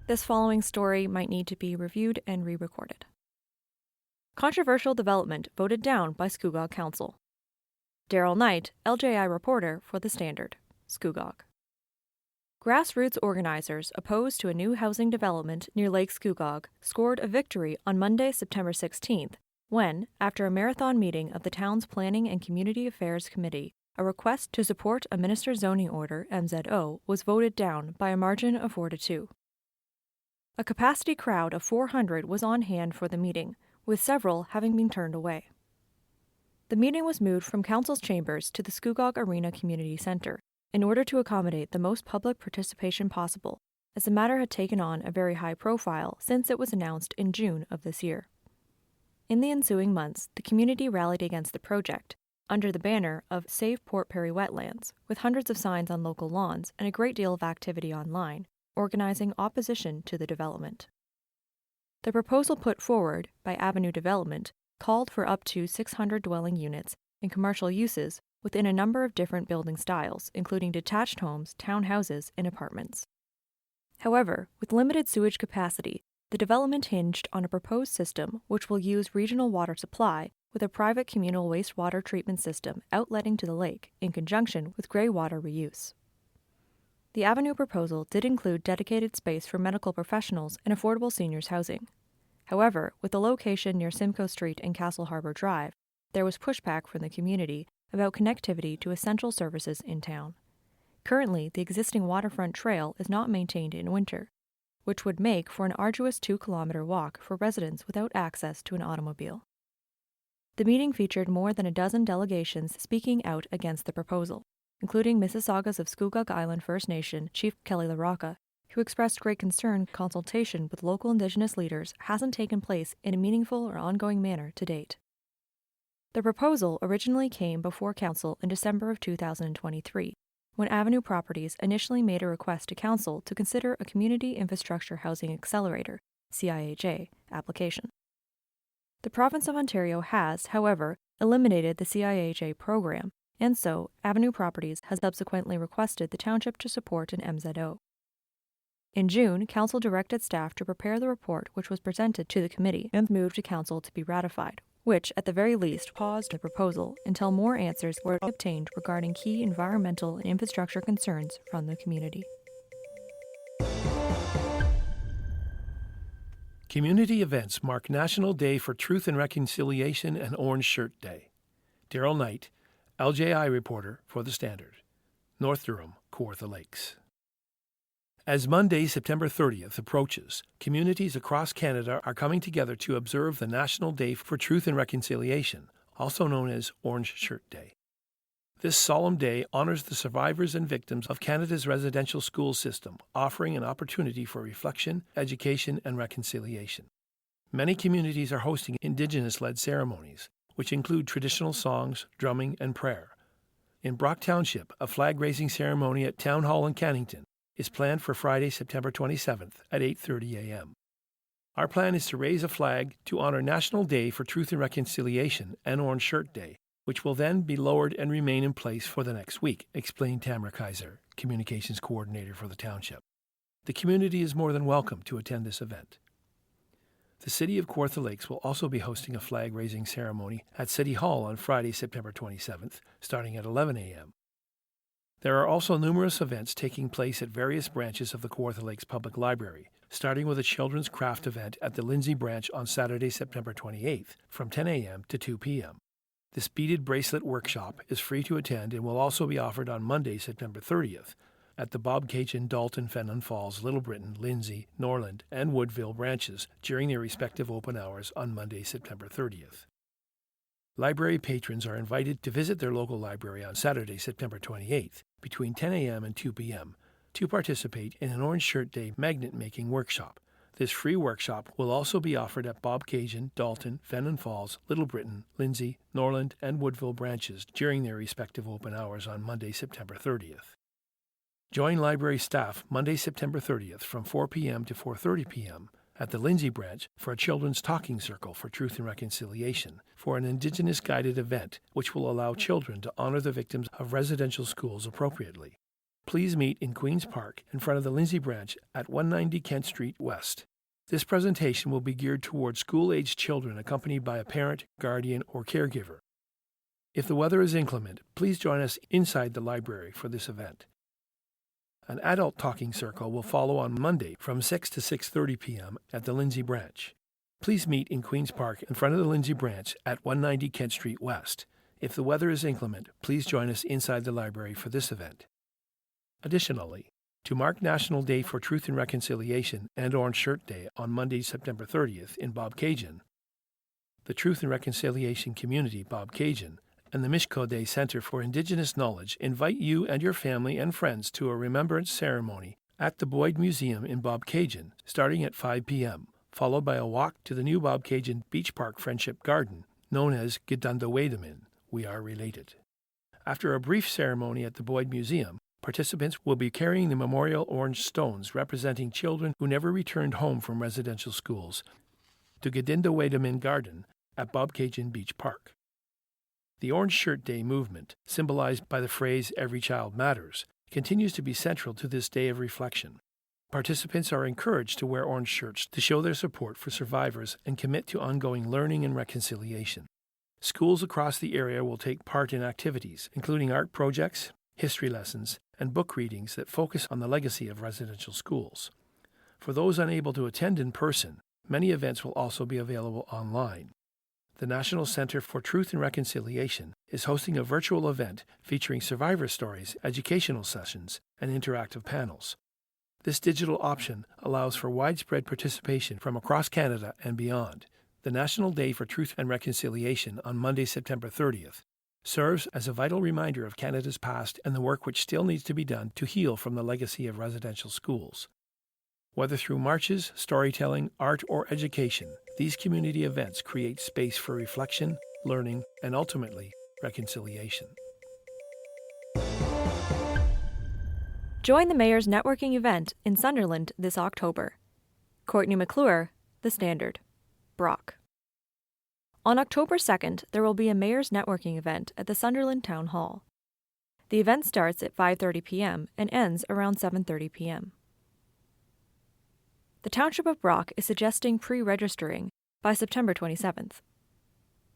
This following story might need to be reviewed and re-recorded. Controversial development voted down by Scugog Council. Daryl Knight, LJI reporter for The Standard, Scugog. Grassroots organizers opposed to a new housing development near Lake Scugog scored a victory on Monday, September 16th, when, after a marathon meeting of the town's Planning and Community Affairs Committee, a request to support a minister's zoning order, MZO, was voted down by a margin of 4-2. A capacity crowd of 400 was on hand for the meeting, with several having been turned away. The meeting was moved from council's chambers to the Scugog Arena Community Center in order to accommodate the most public participation possible, as the matter had taken on a very high profile since it was announced in June of this year. In the ensuing months, the community rallied against the project, under the banner of Save Port Perry Wetlands, with hundreds of signs on local lawns and a great deal of activity online, organizing opposition to the development. The proposal put forward by Avenue Development called for up to 600 dwelling units and commercial uses within a number of different building styles, including detached homes, townhouses, and apartments. However, with limited sewage capacity, the development hinged on a proposed system which will use regional water supply with a private communal wastewater treatment system outletting to the lake in conjunction with grey water reuse. The Avenue proposal did include dedicated space for medical professionals and affordable seniors housing. However, with the location near Simcoe Street and Castle Harbor Drive, there was pushback from the community about connectivity to essential services in town. Currently, the existing waterfront trail is not maintained in winter, which would make for an arduous 2-kilometer walk for residents without access to an automobile. The meeting featured more than a dozen delegations speaking out against the proposal, including Mississaugas of Scugog Island First Nation Chief Kelly LaRocca, who expressed great concern consultation with local Indigenous leaders hasn't taken place in a meaningful or ongoing manner to date. The proposal originally came before Council in December of 2023, when Avenue Properties initially made a request to Council to consider a Community Infrastructure Housing Accelerator (CIHA) application. The Province of Ontario has, however, eliminated the CIHA program, and so Avenue Properties has subsequently requested the Township to support an MZO. In June, Council directed staff to prepare the report which was presented to the committee and moved to Council to be ratified, which at the very least paused the proposal until more answers were obtained regarding key environmental and infrastructure concerns from the community. Community events mark National Day for Truth and Reconciliation and Orange Shirt Day. Daryl Knight, LJI reporter for The Standard, North Durham, Kawartha Lakes. As Monday, September 30th approaches, communities across Canada are coming together to observe the National Day for Truth and Reconciliation, also known as Orange Shirt Day. This solemn day honors the survivors and victims of Canada's residential school system, offering an opportunity for reflection, education, and reconciliation. Many communities are hosting Indigenous-led ceremonies, which include traditional songs, drumming, and prayer. In Brock Township, a flag-raising ceremony at Town Hall in Cannington is planned for Friday, September 27th at 8:30 a.m. Our plan is to raise a flag to honor National Day for Truth and Reconciliation and Orange Shirt Day, which will then be lowered and remain in place for the next week, explained Tamara Kaiser, Communications Coordinator for the Township. The community is more than welcome to attend this event. The City of Kawartha Lakes will also be hosting a flag-raising ceremony at City Hall on Friday, September 27th, starting at 11 a.m. There are also numerous events taking place at various branches of the Kawartha Lakes Public Library, starting with a children's craft event at the Lindsay branch on Saturday, September 28th, from 10 a.m. to 2 p.m. This beaded bracelet workshop is free to attend and will also be offered on Monday, September 30th, at the Bobcaygeon, Dalton, Fenelon Falls, Little Britain, Lindsay, Norland, and Woodville branches during their respective open hours on Monday, September 30th. Library patrons are invited to visit their local library on Saturday, September 28th, between 10 a.m. and 2 p.m., to participate in an Orange Shirt Day magnet-making workshop. This free workshop will also be offered at Bobcaygeon, Dalton, Fenelon Falls, Little Britain, Lindsay, Norland, and Woodville branches during their respective open hours on Monday, September 30th. Join library staff Monday, September 30th from 4 p.m. to 4:30 p.m. at the Lindsay branch for a children's talking circle for truth and reconciliation for an Indigenous guided event which will allow children to honor the victims of residential schools appropriately. please meet in Queen's Park in front of the Lindsay branch at 190 Kent Street West. This presentation will be geared towards school-aged children accompanied by a parent, guardian, or caregiver. If the weather is inclement, please join us inside the library for this event. An adult talking circle will follow on Monday from 6 to 6:30 p.m. at the Lindsay branch. Please meet in Queen's Park in front of the Lindsay branch at 190 Kent Street West. If the weather is inclement, please join us inside the library for this event. Additionally, to mark National Day for Truth and Reconciliation and Orange Shirt Day on Monday, September 30th in Bobcaygeon, the Truth and Reconciliation Community Bobcaygeon and the Mishko Day Center for Indigenous Knowledge invite you and your family and friends to a remembrance ceremony at the Boyd Museum in Bobcaygeon starting at 5 p.m., followed by a walk to the new Bobcaygeon Beach Park Friendship Garden, known as Gidundawedamin, We Are Related. After a brief ceremony at the Boyd Museum, participants will be carrying the memorial orange stones representing children who never returned home from residential schools to Gidundawedamin Garden at Bobcaygeon Beach Park. The Orange Shirt Day movement, symbolized by the phrase "Every Child Matters," continues to be central to this day of reflection. Participants are encouraged to wear orange shirts to show their support for survivors and commit to ongoing learning and reconciliation. Schools across the area will take part in activities, including art projects, history lessons, and book readings that focus on the legacy of residential schools. For those unable to attend in person, many events will also be available online. The National Center for Truth and Reconciliation is hosting a virtual event featuring survivor stories, educational sessions, and interactive panels. This digital option allows for widespread participation from across Canada and beyond. The National Day for Truth and Reconciliation on Monday, September 30th, serves as a vital reminder of Canada's past and the work which still needs to be done to heal from the legacy of residential schools. Whether through marches, storytelling, art, or education, these community events create space for reflection, learning, and ultimately, reconciliation. Join the Mayor's networking event in Sunderland this October. Courtney McClure, The Standard, Brock. On October 2nd, there will be a Mayor's networking event at the Sunderland Town Hall. The event starts at 5:30 p.m. and ends around 7:30 p.m. The Township of Brock is suggesting pre-registering by September 27th.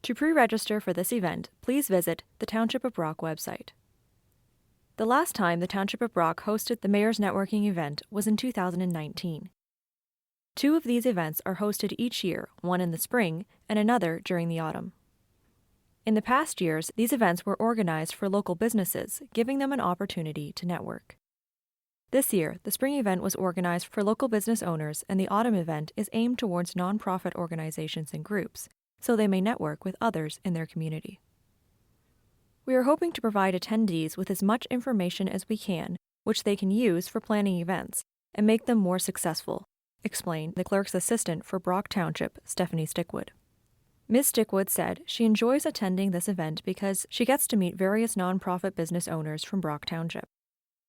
To pre-register for this event, please visit the Township of Brock website. The last time the Township of Brock hosted the Mayor's Networking event was in 2019. 2 of these events are hosted each year, one in the spring and another during the autumn. In the past years, these events were organized for local businesses, giving them an opportunity to network. This year, the spring event was organized for local business owners and the autumn event is aimed towards nonprofit organizations and groups, so they may network with others in their community. We are hoping to provide attendees with as much information as we can, which they can use for planning events, and make them more successful, explained the clerk's assistant for Brock Township, Stephanie Stickwood. Ms. Stickwood said she enjoys attending this event because she gets to meet various nonprofit business owners from Brock Township.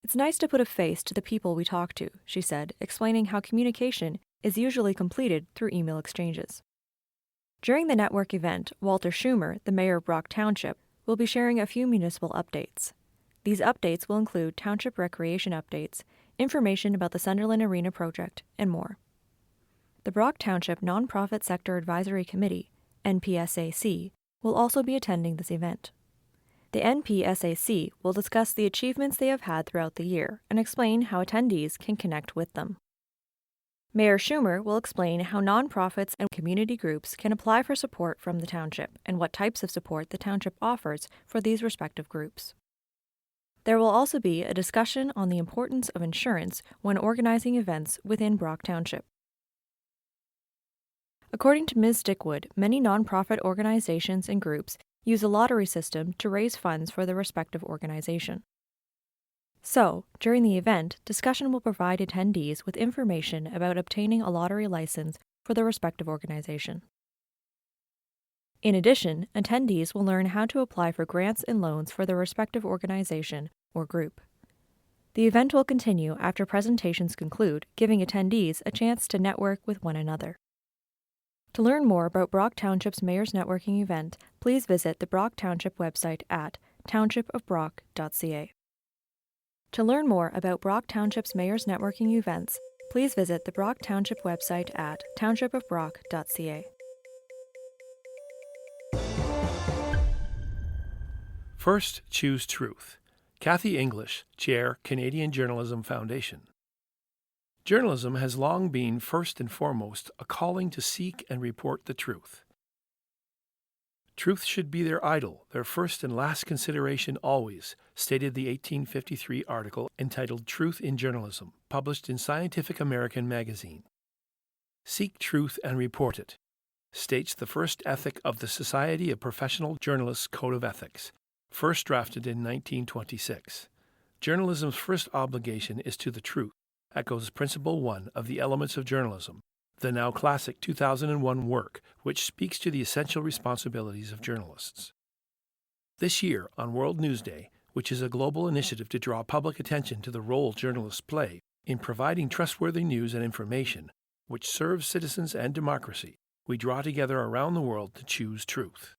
It's nice to put a face to the people we talk to, she said, explaining how communication is usually completed through email exchanges. During the network event, Walter Schumer, the mayor of Brock Township, will be sharing a few municipal updates. These updates will include township recreation updates, information about the Sunderland Arena project, and more. The Brock Township Nonprofit Sector Advisory Committee, NPSAC, will also be attending this event. The NPSAC will discuss the achievements they have had throughout the year and explain how attendees can connect with them. Mayor Schumer will explain how nonprofits and community groups can apply for support from the township and what types of support the township offers for these respective groups. There will also be a discussion on the importance of insurance when organizing events within Brock Township. According to Ms. Stickwood, many nonprofit organizations and groups use a lottery system to raise funds for their respective organization. So, during the event, discussion will provide attendees with information about obtaining a lottery license for their respective organization. In addition, attendees will learn how to apply for grants and loans for their respective organization or group. The event will continue after presentations conclude, giving attendees a chance to network with one another. To learn more about Brock Township's Mayor's Networking event, please visit the Brock Township website at townshipofbrock.ca. To learn more about Brock Township's Mayor's Networking events, please visit the Brock Township website at townshipofbrock.ca. First, choose truth. Kathy English, Chair, Canadian Journalism Foundation. Journalism has long been, first and foremost, a calling to seek and report the truth. Truth should be their idol, their first and last consideration always, stated the 1853 article entitled Truth in Journalism, published in Scientific American magazine. Seek truth and report it, states the first ethic of the Society of Professional Journalists Code of Ethics, first drafted in 1926. Journalism's first obligation is to the truth, echoes Principle 1 of the Elements of Journalism, the now classic 2001 work, which speaks to the essential responsibilities of journalists. This year, on World News Day, which is a global initiative to draw public attention to the role journalists play in providing trustworthy news and information, which serves citizens and democracy, we draw together around the world to choose truth.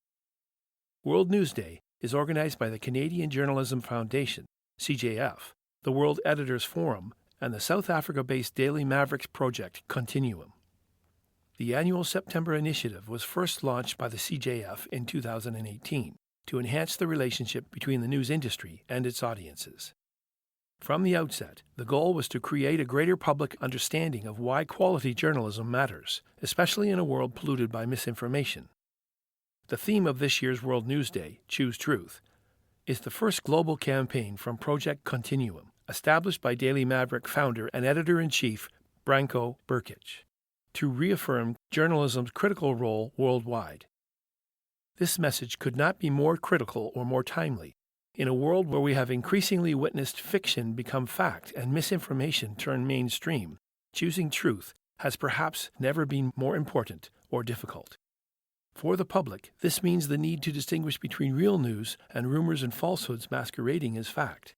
World News Day is organized by the Canadian Journalism Foundation, CJF, the World Editors Forum, and the South Africa-based Daily Mavericks project Continuum. The annual September initiative was first launched by the CJF in 2018 to enhance the relationship between the news industry and its audiences. From the outset, the goal was to create a greater public understanding of why quality journalism matters, especially in a world polluted by misinformation. The theme of this year's World News Day, Choose Truth, is the first global campaign from Project Continuum, established by Daily Maverick founder and editor-in-chief Branko Brkic, to reaffirm journalism's critical role worldwide. This message could not be more critical or more timely. In a world where we have increasingly witnessed fiction become fact and misinformation turn mainstream, choosing truth has perhaps never been more important or difficult. For the public, this means the need to distinguish between real news and rumors and falsehoods masquerading as fact.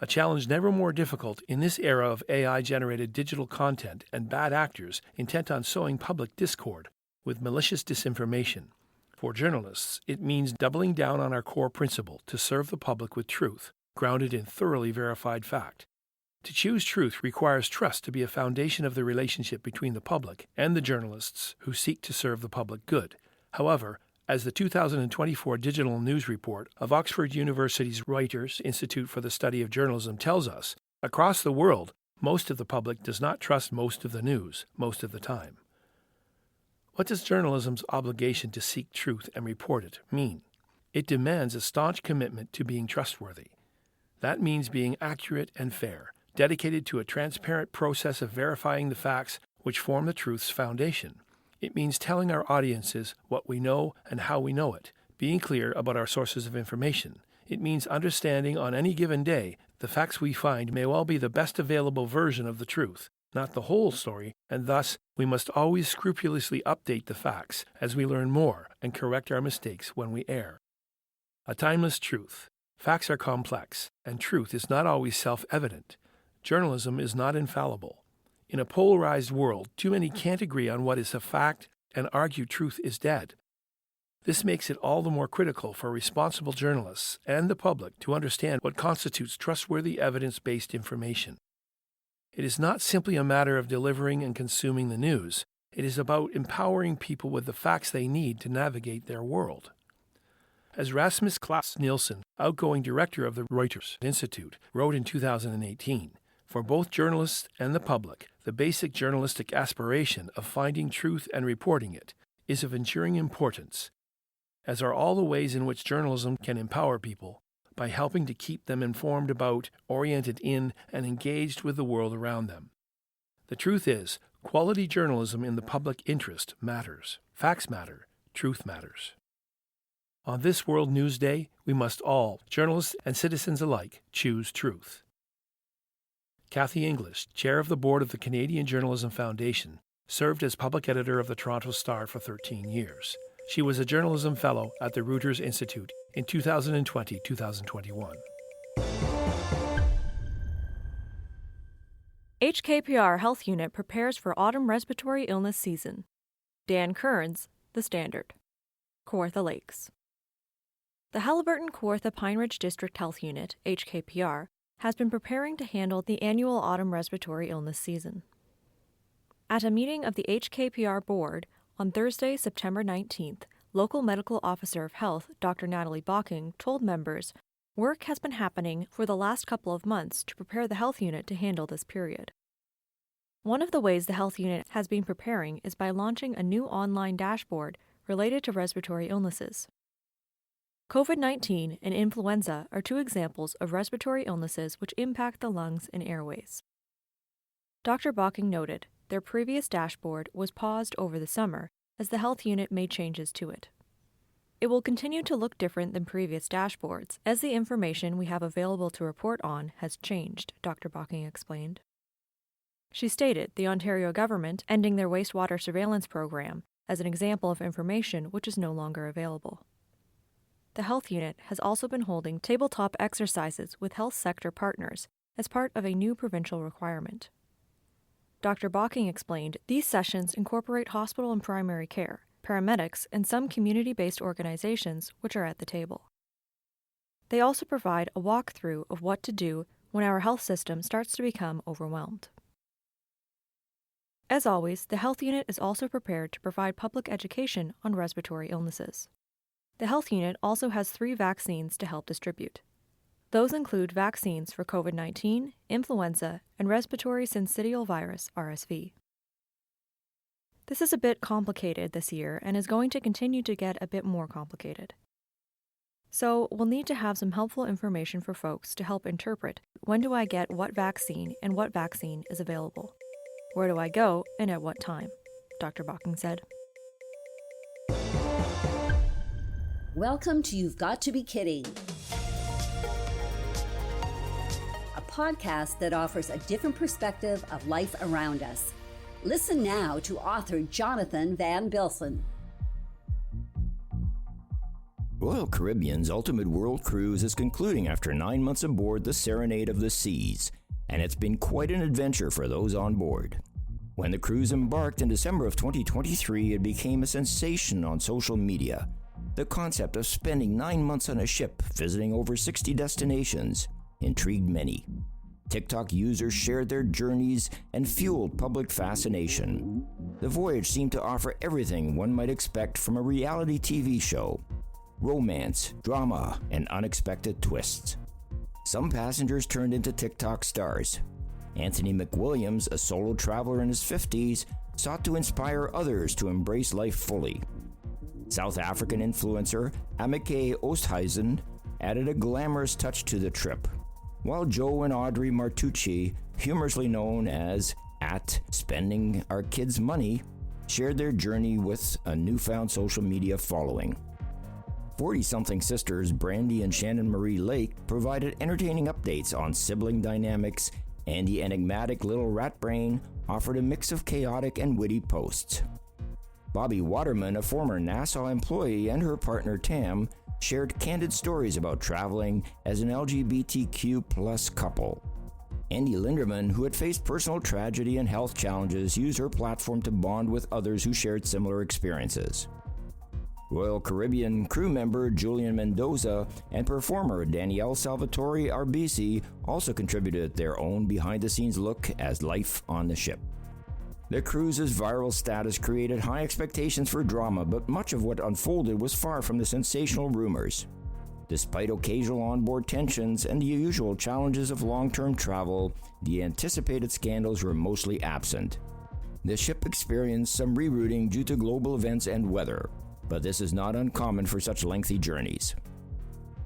A challenge never more difficult in this era of AI-generated digital content and bad actors intent on sowing public discord with malicious disinformation. For journalists, it means doubling down on our core principle to serve the public with truth, grounded in thoroughly verified fact. To choose truth requires trust to be a foundation of the relationship between the public and the journalists who seek to serve the public good. However, as the 2024 Digital News Report of Oxford University's Reuters Institute for the Study of Journalism tells us, across the world, most of the public does not trust most of the news, most of the time. What does journalism's obligation to seek truth and report it mean? It demands a staunch commitment to being trustworthy. That means being accurate and fair, dedicated to a transparent process of verifying the facts which form the truth's foundation. It means telling our audiences what we know and how we know it, being clear about our sources of information. It means understanding on any given day the facts we find may well be the best available version of the truth, not the whole story, and thus we must always scrupulously update the facts as we learn more and correct our mistakes when we err. A timeless truth. Facts are complex, and truth is not always self-evident. Journalism is not infallible. In a polarized world, too many can't agree on what is a fact and argue truth is dead. This makes it all the more critical for responsible journalists and the public to understand what constitutes trustworthy evidence-based information. It is not simply a matter of delivering and consuming the news. It is about empowering people with the facts they need to navigate their world. As Rasmus Klaas-Nielsen, outgoing director of the Reuters Institute, wrote in 2018, for both journalists and the public, the basic journalistic aspiration of finding truth and reporting it is of enduring importance, as are all the ways in which journalism can empower people by helping to keep them informed about, oriented in, and engaged with the world around them. The truth is, quality journalism in the public interest matters. Facts matter. Truth matters. On this World News Day, we must all, journalists and citizens alike, choose truth. Kathy English, chair of the board of the Canadian Journalism Foundation, served as public editor of the Toronto Star for 13 years. She was a journalism fellow at the Reuters Institute in 2020-2021. HKPR Health Unit prepares for autumn respiratory illness season. Dan Kearns, The Standard. Kawartha Lakes. The Haliburton-Kawartha Pine Ridge District Health Unit, HKPR, has been preparing to handle the annual autumn respiratory illness season. At a meeting of the HKPR board on Thursday, September 19th, local medical officer of health, Dr. Natalie Bocking, told members work has been happening for the last couple of months to prepare the health unit to handle this period. One of the ways the health unit has been preparing is by launching a new online dashboard related to respiratory illnesses. COVID-19 and influenza are two examples of respiratory illnesses which impact the lungs and airways. Dr. Bocking noted their previous dashboard was paused over the summer as the health unit made changes to it. It will continue to look different than previous dashboards as the information we have available to report on has changed, Dr. Bocking explained. She stated the Ontario government ending their wastewater surveillance program as an example of information which is no longer available. The health unit has also been holding tabletop exercises with health sector partners as part of a new provincial requirement. Dr. Bocking explained these sessions incorporate hospital and primary care, paramedics, and some community-based organizations which are at the table. They also provide a walkthrough of what to do when our health system starts to become overwhelmed. As always, the health unit is also prepared to provide public education on respiratory illnesses. The health unit also has 3 vaccines to help distribute. Those include vaccines for COVID-19, influenza, and respiratory syncytial virus, RSV. This is a bit complicated this year and is going to continue to get a bit more complicated. So we'll need to have some helpful information for folks to help interpret when do I get what vaccine and what vaccine is available. Where do I go and at what time? Dr. Bocking said. Welcome to You've Got to Be Kidding, a podcast that offers a different perspective of life around us. Listen now to author Jonathan Van Bilsen. Royal Caribbean's Ultimate World Cruise is concluding after 9 months aboard the Serenade of the Seas, and it's been quite an adventure for those on board. When the cruise embarked in December of 2023, it became a sensation on social media. The concept of spending 9 months on a ship visiting over 60 destinations intrigued many. TikTok users shared their journeys and fueled public fascination. The voyage seemed to offer everything one might expect from a reality TV show: romance, drama, and unexpected twists. Some passengers turned into TikTok stars. Anthony McWilliams, a solo traveler in his 50s, sought to inspire others to embrace life fully. South African influencer Amike Oosthuizen added a glamorous touch to the trip, while Joe and Audrey Martucci, humorously known as @Spending Our Kids' Money, shared their journey with a newfound social media following. 40-something sisters Brandy and Shannon Marie Lake provided entertaining updates on sibling dynamics, and the enigmatic little rat brain offered a mix of chaotic and witty posts. Bobby Waterman, a former NASA employee, and her partner Tam shared candid stories about traveling as an LGBTQ+ couple. Andy Linderman, who had faced personal tragedy and health challenges, used her platform to bond with others who shared similar experiences. Royal Caribbean crew member Julian Mendoza and performer Danielle Salvatore Arbisi also contributed their own behind-the-scenes look as life on the ship. The cruise's viral status created high expectations for drama, but much of what unfolded was far from the sensational rumors. Despite occasional onboard tensions and the usual challenges of long-term travel, the anticipated scandals were mostly absent. The ship experienced some rerouting due to global events and weather, but this is not uncommon for such lengthy journeys.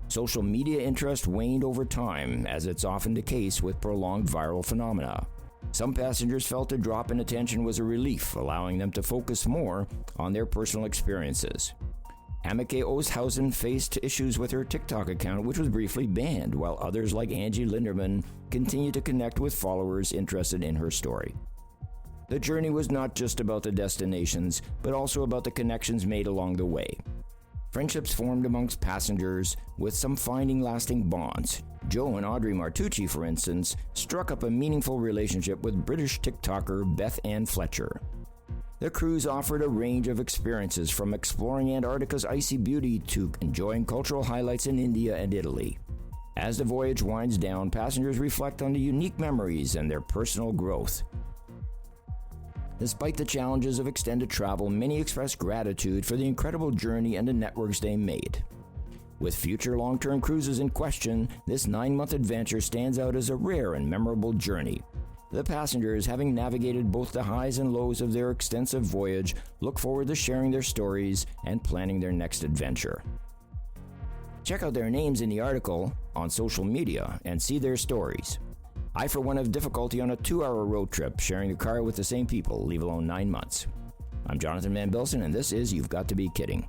Social media interest waned over time, as it's often the case with prolonged viral phenomena. Some passengers felt a drop in attention was a relief, allowing them to focus more on their personal experiences. Amike Oosthuizen faced issues with her TikTok account, which was briefly banned, while others like Angie Linderman continued to connect with followers interested in her story. The journey was not just about the destinations, but also about the connections made along the way. Friendships formed amongst passengers, with some finding lasting bonds. Joe and Audrey Martucci, for instance, struck up a meaningful relationship with British TikToker Beth Ann Fletcher. The cruise offered a range of experiences, from exploring Antarctica's icy beauty to enjoying cultural highlights in India and Italy. As the voyage winds down, passengers reflect on the unique memories and their personal growth. Despite the challenges of extended travel, many express gratitude for the incredible journey and the networks they made. With future long-term cruises in question, this 9-month adventure stands out as a rare and memorable journey. The passengers, having navigated both the highs and lows of their extensive voyage, look forward to sharing their stories and planning their next adventure. Check out their names in the article, on social media, and see their stories. I, for one, have difficulty on a 2-hour road trip sharing a car with the same people, leave alone 9 months. I'm Jonathan Van Bilsen, and this is You've Got to Be Kidding.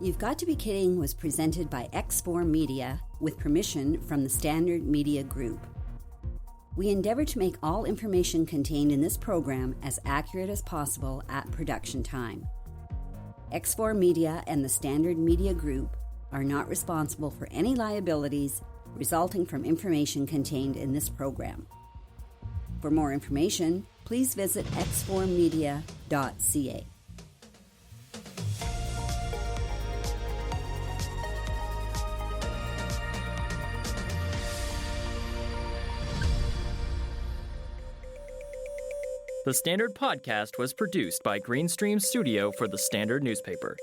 You've Got to Be Kidding was presented by X4 Media with permission from the Standard Media Group. We endeavor to make all information contained in this program as accurate as possible at production time. X4 Media and the Standard Media Group are not responsible for any liabilities resulting from information contained in this program. For more information, please visit x4media.ca. The Standard Podcast was produced by Greenstream Studio for the Standard newspaper.